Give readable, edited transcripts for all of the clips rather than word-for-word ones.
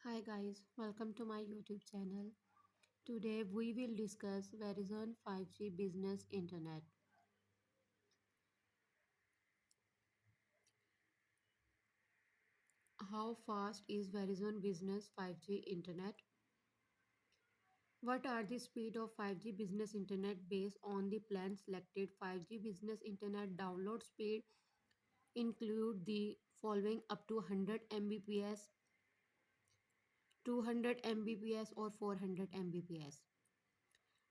Hi guys, welcome to my YouTube channel. Today we will discuss Verizon 5G Business Internet. How fast is Verizon Business 5G Internet? What are the speed of 5G Business Internet based on the plan selected? 5G Business Internet download speed include the following up to 100 Mbps, 200 Mbps or 400 Mbps.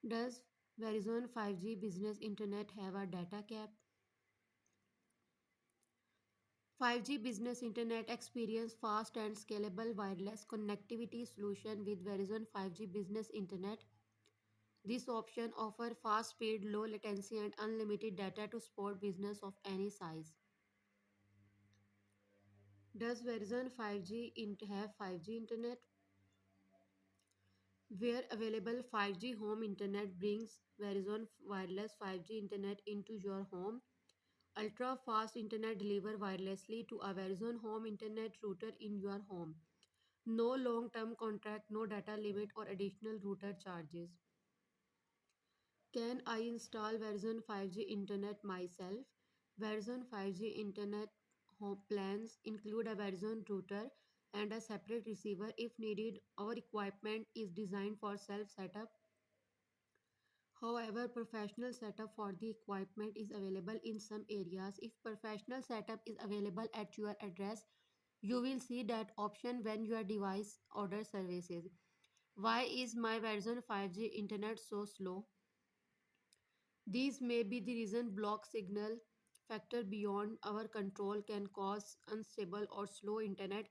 Does Verizon 5G Business Internet have a data cap? 5G Business Internet experience fast and scalable wireless connectivity solution with Verizon 5G Business Internet. This option offers fast speed, low latency and unlimited data to support business of any size. Does Verizon 5G have 5G Internet? Where available 5G home internet brings Verizon wireless 5G internet into your home. Ultra fast internet delivered wirelessly to a Verizon home internet router in your home. No long term contract, no data limit, or additional router charges. Can I install version 5G internet myself? Version 5G internet home plans include a version router and a separate receiver if needed. Our equipment is designed for self setup. However, professional setup for the equipment is available in some areas. If professional setup is available at your address, you will see that option when your device orders services. Why is my version 5G internet so slow? These may be the reason block signal factor beyond our control can cause unstable or slow internet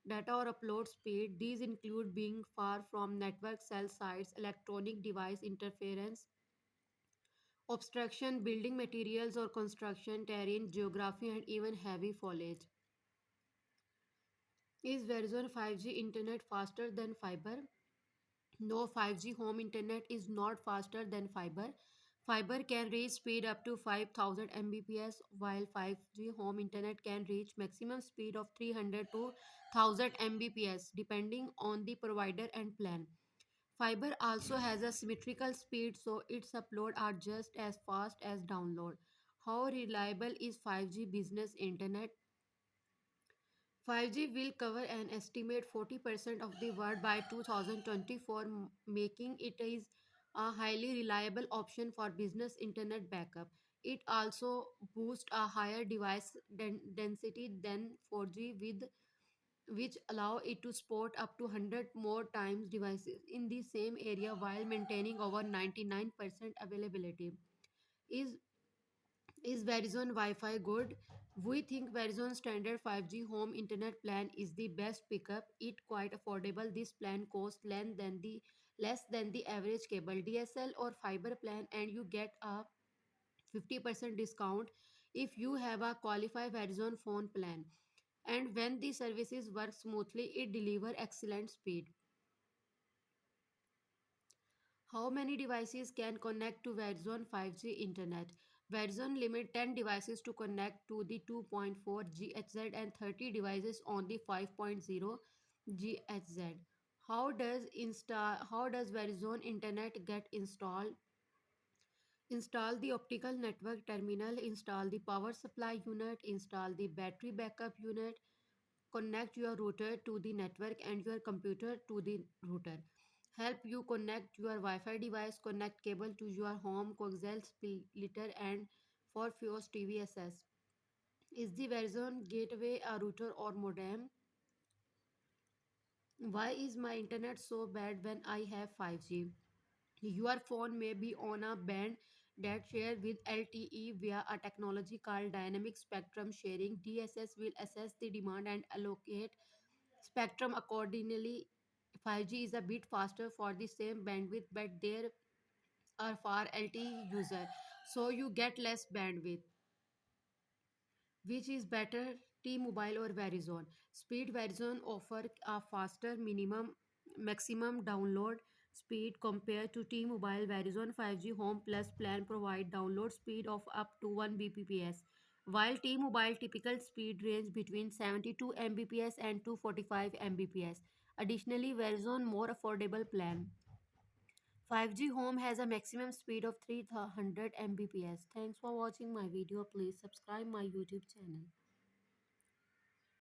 data or upload speed. These include being far from network cell sites, electronic device interference, obstruction, building materials or construction, terrain, geography, and even heavy foliage. Is Verizon 5G internet faster than fiber? No, 5G home internet is not faster than fiber. Fiber can reach speed up to 5000 Mbps, while 5G home internet can reach maximum speed of 300 to 1000 Mbps, depending on the provider and plan. Fiber also has a symmetrical speed, so its upload are just as fast as download. How reliable is 5G business internet? 5G will cover an estimated 40% of the world by 2024, making it is a highly reliable option for business internet backup. It also boasts a higher device density than 4G with which allow it to support up to 100 more times devices in the same area while maintaining over 99% availability. Is is Verizon Wi-Fi good? We think Verizon standard 5G home internet plan is the best pickup. It quite affordable. This plan costs less than the average cable DSL or fiber plan, and you get a 50% discount if you have a qualified Verizon phone plan. And when the services work smoothly, it delivers excellent speed. How many devices can connect to Verizon 5G internet? Verizon limit 10 devices to connect to the 2.4 GHz and 30 devices on the 5.0 GHz. How does Verizon internet get installed? Install the optical network terminal, install the power supply unit, install the battery backup unit, connect your router to the network and your computer to the router. Help you connect your Wi-Fi device, connect cable to your home coaxial splitter and for Fuse TVSS. Is the Verizon gateway a router or modem? Why is my internet so bad when I have 5G? Your phone may be on a band that share with LTE via a technology called dynamic spectrum sharing. DSS will assess the demand and allocate spectrum accordingly. 5G is a bit faster for the same bandwidth, but there are far LTE user, so you get less bandwidth. Which is better, T-Mobile or Verizon? Speed. Verizon offer a faster minimum maximum download speed compared to T-Mobile. Verizon 5G Home Plus plan provide download speed of up to 1 Mbps, while T-Mobile typical speed range between 72 Mbps and 245 Mbps. Additionally, Verizon more affordable plan. 5G home has a maximum speed of 300 Mbps. Thanks for watching my video. Please subscribe my YouTube channel.